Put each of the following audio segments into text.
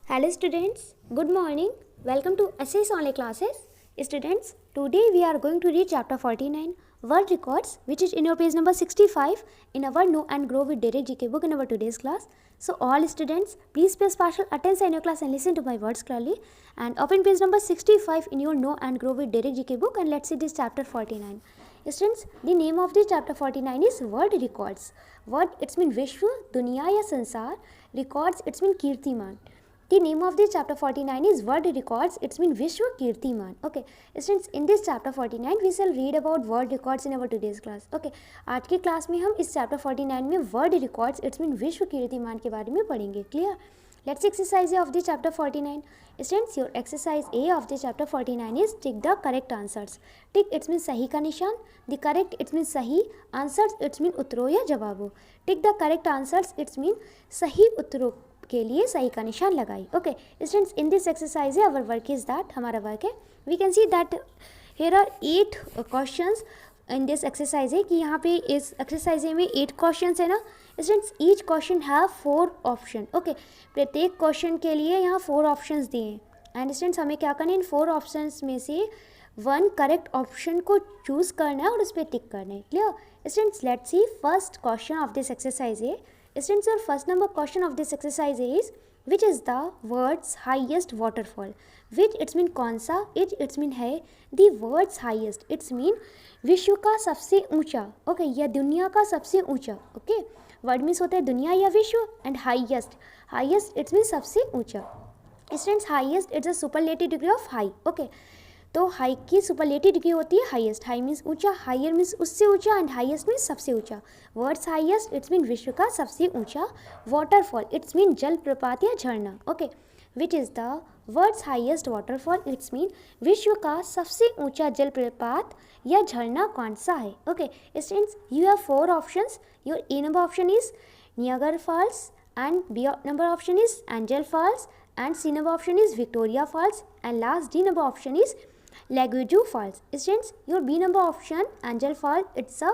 Hello students, good morning. Welcome to SS Online Classes. Students, today we are going to read chapter 49 World Records, which is in your page number 65 in our Know and Grow with Derek GK book in our today's class. So all students, please pay special attention in your class and listen to my words clearly, and open page number 65 in your Know and Grow with Derek GK book, and let's see this chapter 49. Students, the name of this chapter 49 is World Records. World, it's mean Vishwa, Duniya ya Sansar. Records, it's mean Kirtiman. The name of this chapter 49 is World Records. It's mean Vishwa Kirtiman. Okay, students, in this chapter 49 we shall read about world records in our today's class. Okay, आज की class में हम इस chapter 49 में world records it's mean विश्व कीर्तिमान के बारे में पढ़ेंगे. Clear? Let's exercise A of the chapter 49. Students, your exercise A of the chapter 49 is tick the correct answers. Tick it's mean सही का निशान. The correct it's mean सही. Answers it's mean उत्तरों या जवाबों. Tick the correct answers it's mean सही उत्तरों के लिए सही का निशान लगाई. Okay students, in this exercise our work is that, हमारा वर्क है, we can see that here are 8 questions in this exercise है कि यहाँ पे इस एक्सरसाइज में 8 क्वेश्चंस है ना students. Each question have 4 option. Okay, प्रत्येक क्वेश्चन के लिए यहाँ 4 ऑप्शंस दिए हैं एंड स्टूडेंट्स हमें क्या करना है, इन 4 ऑप्शंस में से 1 करेक्ट ऑप्शन को चूज करना है और उस पर टिक करना है. Clear students, let's C first question of this exercise है. Students, your first number question of this exercise is which is the world's highest waterfall. Which it's mean कौन सा, it's mean है the world's highest, it's mean विश्व का सबसे ऊंचा. Okay, या दुनिया का सबसे ऊंचा. ओके, वर्ड मीन्स होता है दुनिया या विश्व एंड हाईएस्ट इट्स मीन सबसे ऊंचा. Students, highest it's a superlative degree of high. Okay, तो हाई की सुपरलेटिव डिग्री होती है हाईएस्ट. हाई मीन्स ऊंचा, हायर मीन्स उससे ऊंचा एंड हाईएस्ट मीन्स सबसे ऊंचा. वर्ड्स हाईएस्ट इट्स मीन विश्व का सबसे ऊंचा. वाटरफॉल इट्स मीन जल प्रपात या झरना. Okay, which is the words highest waterfall it's mean विश्व का सबसे ऊंचा जल प्रपात या झरना कौन सा है. Okay students, you have 4 options. Your A number option is Niagara Falls and B number option is Angel Falls and C number option is Victoria Falls and last D number option is Laguju Falls. Students, your B number option, Angel Fall, it's a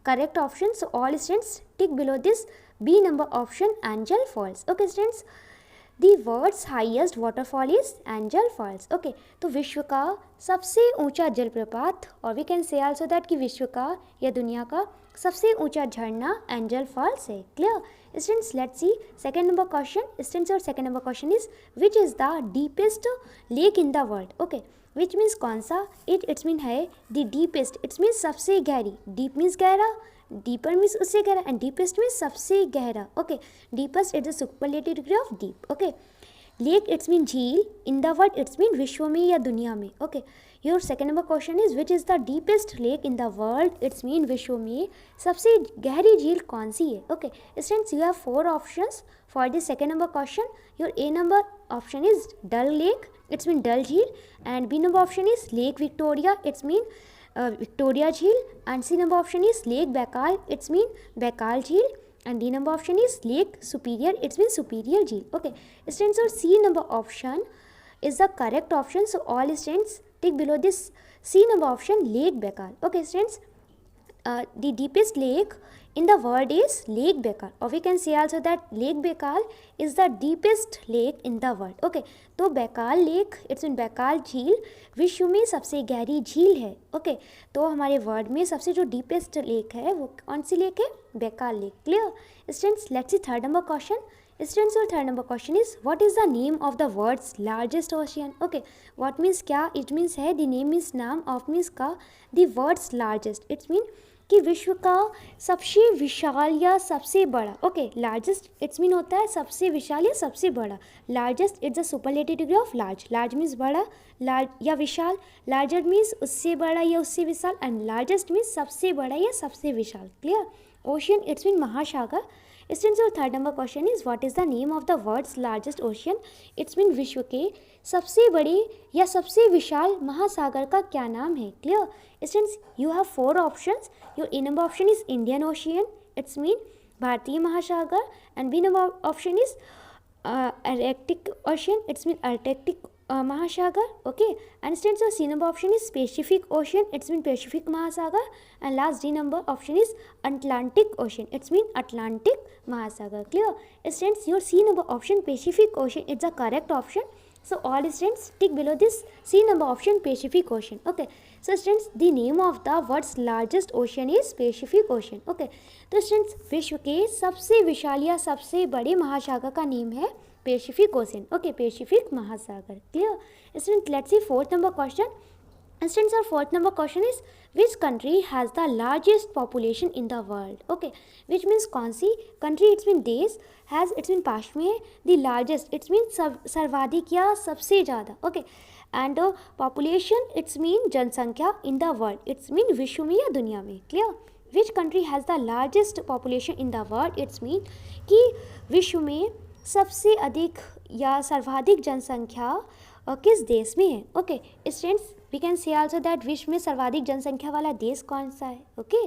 correct option. So all students tick below this B number option, Angel Falls. Okay students, the world's highest waterfall is Angel Falls. Okay, तो विश्व का सबसे ऊंचा जलप्रपात, और we can say also that कि विश्व का या दुनिया का सबसे ऊंचा झरना एंजल फॉल्स है. Clear students, let's see second number question. Students, our second number question is which is the deepest lake in the world. Okay, which means कौन सा, इट्स मीन है द डीपेस्ट, इट्स मीन्स सबसे गहरी. Deep means गहरा, deeper means उससे गहरा and deepest means सबसे गहरा. Okay, deepest it's the superlative degree of deep. Okay, lake it's mean झील, in the world it's mean विश्व में या दुनिया में. Okay, your second number question is which is the deepest lake in the world it's mean विश्व में सबसे गहरी झील कौन सी है. Okay students, you have 4 options for the second number question. Your A number option is Dal lake, it's mean Dal झील, and B number option is Lake Victoria, it's mean Victoria झील, and C number option is Lake Baikal, it's mean Baikal झील, and D number option is Lake Superior, it's mean Superior झील. Okay students, so C number option is the correct option. So all students tick below this C number option, Lake Baikal. Okay students, the deepest lake in the world is Lake Baikal, or we can say also that Lake Baikal is the deepest lake in the world. Okay, तो Baikal lake it's mean Baikal झील विश्व में सबसे गहरी झील है. Okay, तो हमारे वर्ल्ड में सबसे जो डीपेस्ट लेक है वो कौन सी लेक है, Baikal lake. Clear students, let's see third number question. Students, और third number question is what is the name of the world's largest ocean. Okay, what means क्या, इट मीन्स है the name means नाम, of means का, the world's largest it's mean कि विश्व का सबसे विशाल या सबसे बड़ा. ओके, लार्जेस्ट इट्स मीन होता है सबसे विशाल या सबसे बड़ा. Largest it's a superlative degree of large. Large means बड़ा, लार्ज या विशाल. लार्जर मीन्स उससे बड़ा या उससे विशाल, एंड लार्जेस्ट मीन्स सबसे बड़ा या सबसे विशाल. क्लियर. ओशियन इट्स मीन महासागर. स्टूडेंट्स, और third number question is what is the name of the world's largest ocean. It's mean विश्व के सबसे बड़े या सबसे विशाल महासागर का क्या नाम है. Clear students, you have 4 options. Your A number option is Indian ocean, it's mean भारतीय महासागर, and B number option is Arctic ocean, it's mean Arctic महासागर. Okay, and students, your C number option is Pacific Ocean. It's mean Pacific Mahasagar. And last D number option is Atlantic Ocean. It's mean Atlantic Mahasagar. Clear? Students, your C number option Pacific Ocean is the correct option. So all students tick below this C number option Pacific Ocean. Okay. So students, the name of the world's largest ocean is Pacific Ocean. Okay. तो students, विश्व के सबसे विशाल या सबसे बड़े महासागर का name है Pacific Ocean. Okay, Pacific महासागर. Clear? Students, let's see fourth number question. Students, our fourth number question is which country has the largest population in the world? Okay, which means कौन सी country, it's mean देश, has it's mean past में है, the largest it's mean सर्वाधिक या सबसे ज़्यादा. Okay, and population it's mean जनसंख्या in the world, it's mean विश्व में या दुनिया में. Clear? Which country has the largest population in the world? It's mean कि विश्व में सबसे अधिक या सर्वाधिक जनसंख्या किस देश में है. Okay students, we can say also that विश्व में सर्वाधिक जनसंख्या वाला देश कौन सा है. Okay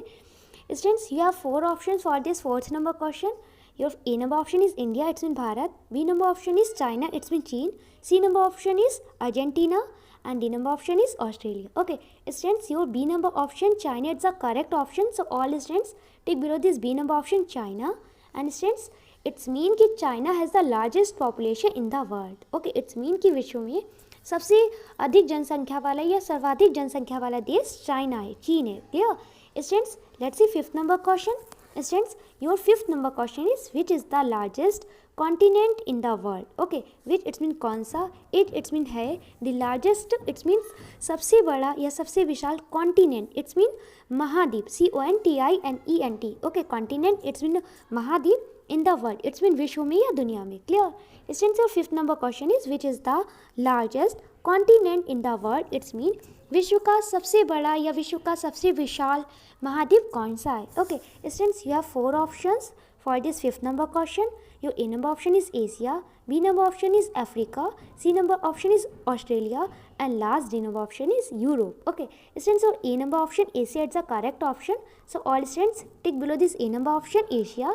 students, you have 4 options for this fourth number question. Your A number option is India, it's mean Bharat. B number option is China, it's mean चीन. C number option is Argentina and D number option is Australia. Okay students, your B number option China is the correct option. So all students take below this B number option China. And students, it's mean कि China has the largest population in the world. Okay, it's mean कि विश्व में सबसे अधिक जनसंख्या वाला या सर्वाधिक जनसंख्या वाला देश चाइना है, चीन है. Clear students, let's see fifth number question. Students, your fifth number question is which is the largest continent in the world. Okay, which it's mean कौन सा, it's mean है the largest, it's mean सबसे बड़ा या सबसे विशाल continent, it's mean महाद्वीप, CONTINENT. Okay, continent it's mean महाद्वीप in the world, it's mean विश्व में या दुनिया में. Clear? Students, your fifth number question is which is the largest continent in the world. It's mean विश्व का सबसे बड़ा या विश्व का सबसे विशाल महाद्वीप कौन सा है. Okay students, you have 4 options for this fifth number question. Your A number option is Asia, B number option is Africa, C number option is Australia, and last D number option is Europe. Okay students, your A number option Asia is the correct option. So all students tick below this A number option Asia.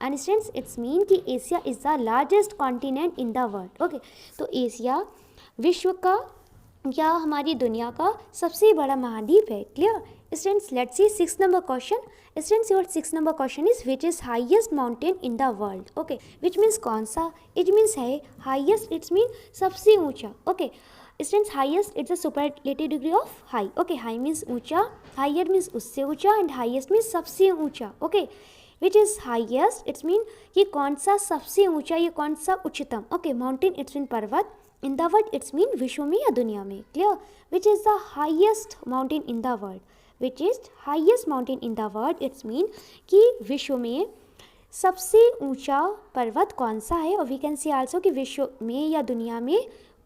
And students, it's mean कि Asia is the largest continent in the world. Okay, तो Asia विश्व का या हमारी दुनिया का सबसे बड़ा महाद्वीप है. Clear students, let's C 6 number question. Students, your 6 number question is which is highest mountain in the world. Okay, which means कौन सा, इट मीन्स है हाईएस्ट, इट्स मीन सबसे ऊंचा. Okay students, highest it's a superlative degree of high. Okay, high means ऊंचा, higher means उससे ऊंचा, and highest means सबसे ऊंचा. Okay, which is highest it's mean ये कौन सा सबसे ऊंचा, ये कौन सा उच्चतम. ओके, माउंटेन इट्स मीन पर्वत, इन द वर्ल्ड इट्स मीन विश्व में या दुनिया में. Clear? Which is the highest mountain in the world, which is highest mountain in the world, it's mean कि विश्व में सबसे ऊंचा पर्वत कौन सा है. और वी कैन सी आल्सो कि विश्व में या दुनिया में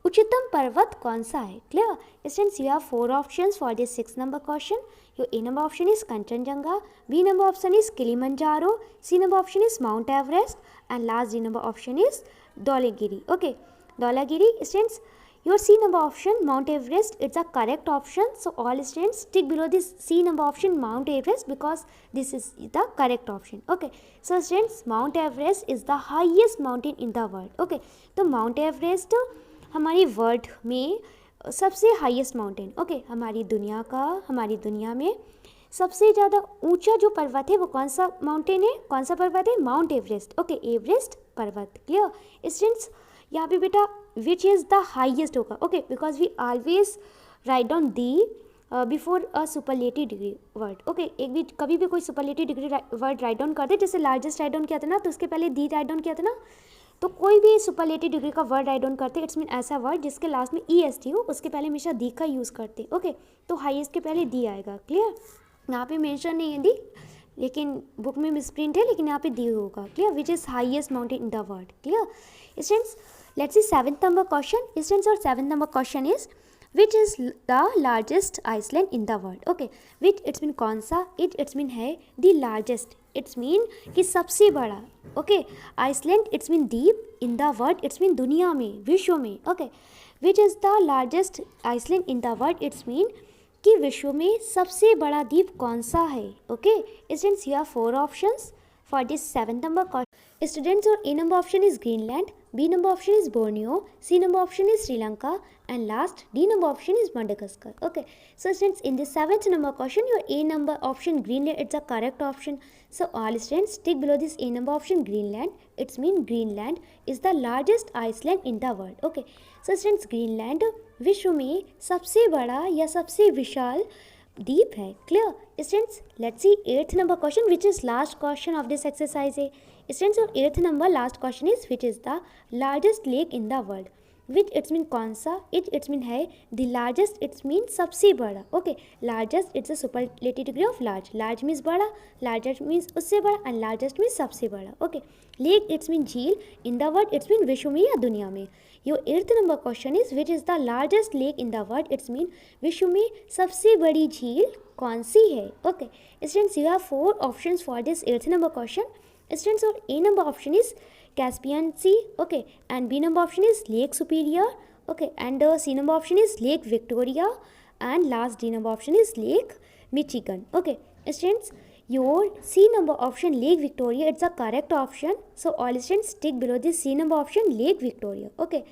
उच्चतम पर्वत कौन सा है. Clear students, you have 4 options for this 6 number question. Your A number option is Kanchenjunga, B number option is Kilimanjaro, C number option is Mount Everest, and last D number option is Dhaulagiri. Okay, Dhaulagiri students, your C number option Mount Everest, it's a correct option. So all students tick below this C number option Mount Everest because this is the correct option. Okay, so students, Mount Everest is the highest mountain in the world. Okay, तो Mount Everest हमारी world में सबसे highest mountain. Okay, हमारी दुनिया में सबसे ज़्यादा ऊंचा जो पर्वत है वो कौन सा माउंटेन है, कौन सा पर्वत है, माउंट एवरेस्ट. ओके, एवरेस्ट पर्वत. क्लियर स्टूडेंट्स, यहाँ पे बेटा विच इज़ द हाईएस्ट होगा. Okay, because we always write down the before a superlative degree word. Okay, एक भी कभी भी कोई superlative degree word write down करते, जैसे लार्जेस्ट राइट डाउन किया था ना, तो उसके पहले दी राइट डाउन किया था ना. तो कोई भी सुपरलेटिव डिग्री का वर्ड राइट डाउन करते, इट्स मीन ऐसा वर्ड जिसके लास्ट में EST हो, उसके पहले हमेशा दी का यूज़ करते. ओके, तो हाईएस्ट के पहले दी आएगा. क्लियर? यहाँ पे मेंशन नहीं है दी, लेकिन बुक में मिसप्रिंट है, लेकिन यहाँ पे दी होगा. Clear? Which is highest mountain in the world. Clear students, let's see 7th number question. Students, और 7th number question is which is the largest island in the world. Okay, which it's mean कौन सा, it's mean है the largest, it's mean कि सबसे बड़ा. Okay, island it's mean द्वीप, in the world it's mean दुनिया में, विश्व में. Okay, which is the largest island in the world, it's mean कि विश्व में सबसे बड़ा द्वीप कौन सा है. Okay students, you have 4 options for this 7th number question. Students, और A number option is Greenland, B number option is Borneo, C number option is Sri Lanka, and last D number option is Madagascar. Okay, so students, in the 7th number question, your A number option Greenland, it's a correct option. So all students, tick below this A number option Greenland. It's mean Greenland is the largest island in the world. Okay, so students, Greenland विश्व में सबसे बड़ा या सबसे विशाल द्वीप है. Clear students? Let's C 8th number question, which is last question of this exercise. Students, और 8th number last question is which is the largest lake in the world. Which it's mean कौन सा, it's mean है the largest, it's mean सबसे बड़ा. Okay, largest it's a superlative degree of large. Large means बड़ा, largest means उससे बड़ा, and largest means सबसे बड़ा. ओके, लेक इट्स मीन झील, in the world it's mean विश्व में या दुनिया में. Your 8th number question is which is the largest lake in the world, it's mean विश्व में सबसे बड़ी झील कौन सी है. Okay students, you have 4 options for this 8th number question. Students, और A number option is Caspian Sea, okay, and B number option is Lake Superior, okay, and C number option is Lake Victoria, and last D number option is Lake Michigan. Okay, students, your C number option Lake Victoria, it's a correct option. So all students tick below this C number option Lake Victoria. Okay,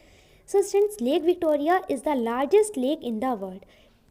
so students, Lake Victoria is the largest lake in the world.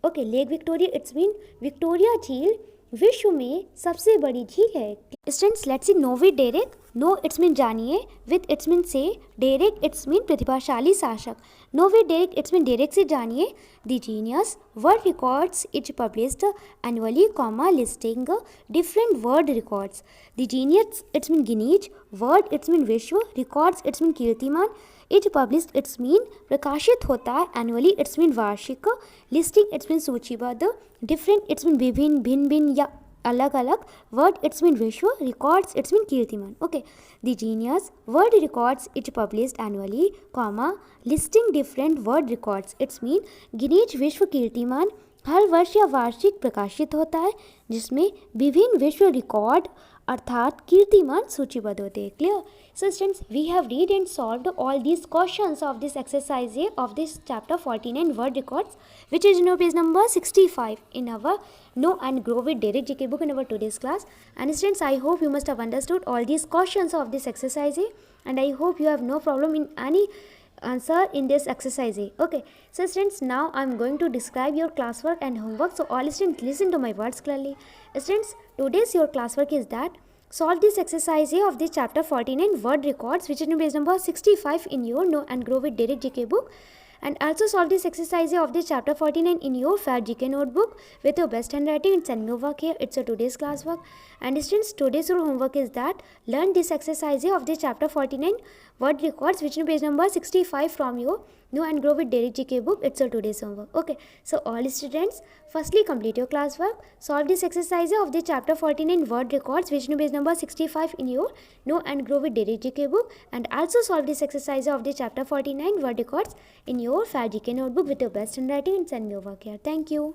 Okay, Lake Victoria, it's mean Victoria झील विश्व में सबसे बड़ी झील है. Students, let's see know with Derek. Know it's mean जानिए, with it's mean से, Derek it's mean प्रतिभाशाली शासक. Know with Derek it's mean Derek से जानिए the genius world records is published annually comma listing different world records. The genius it's mean Guinness, world it's mean विश्व, records it's mean कीर्तिमान, is published it's mean प्रकाशित होता है, annually it's mean वार्षिक, listing it's mean सूचीबद्ध, different it's mean विभिन्न, भिन्न भिन्न या अलग अलग, वर्ड इट्स मीन विश्व, रिकॉर्ड्स इट्स मीन कीर्तिमान. Okay, the genius world records is published annually comma listing different world records it's mean Guinness विश्व कीर्तिमान हर वर्ष या वार्षिक प्रकाशित होता है जिसमें विभिन्न विश्व रिकॉर्ड अर्थात कीर्तिमान सूचीबद्ध होते हैं. Clear? So students, we have read and solved all these questions of this exercise of this chapter 49 word records, which is in our page number 65 in our Know and Grow with Derek GK book in our today's class. And students, I hope you must have understood all these questions of this exercise, and I hope you have no problem in any answer in this exercise. Okay, so students, now I'm going to describe your classwork and homework, so all students listen to my words clearly. Students, today's your classwork is that solve this exercise of this chapter 49 word records, which is in page number 65 in your Know and Grow with Derek GK book, and also solve this exercise of this chapter 49 in your Fair GK notebook with your best handwriting and send me over here. It's a today's classwork. And students, today's your homework is that learn this exercise of this chapter 49 word records, which is page number 65 from your Know and Grow with Derek GK book. It's a today's homework. Okay, so all students, firstly complete your classwork, solve this exercise of the chapter 49 word records, which is page number 65 in your Know and Grow with Derek GK book, and also solve this exercise of the chapter 49 word records in your Fair GK notebook with your best handwriting and send me over here. Thank you.